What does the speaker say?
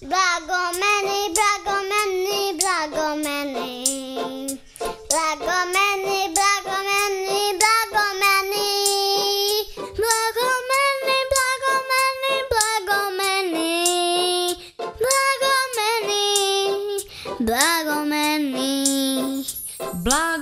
Blago meni, blago meni, blago meni. Blago meni, blago meni, blago meni. Blago meni, blago meni, blago meni. Blago meni, blago meni. Blago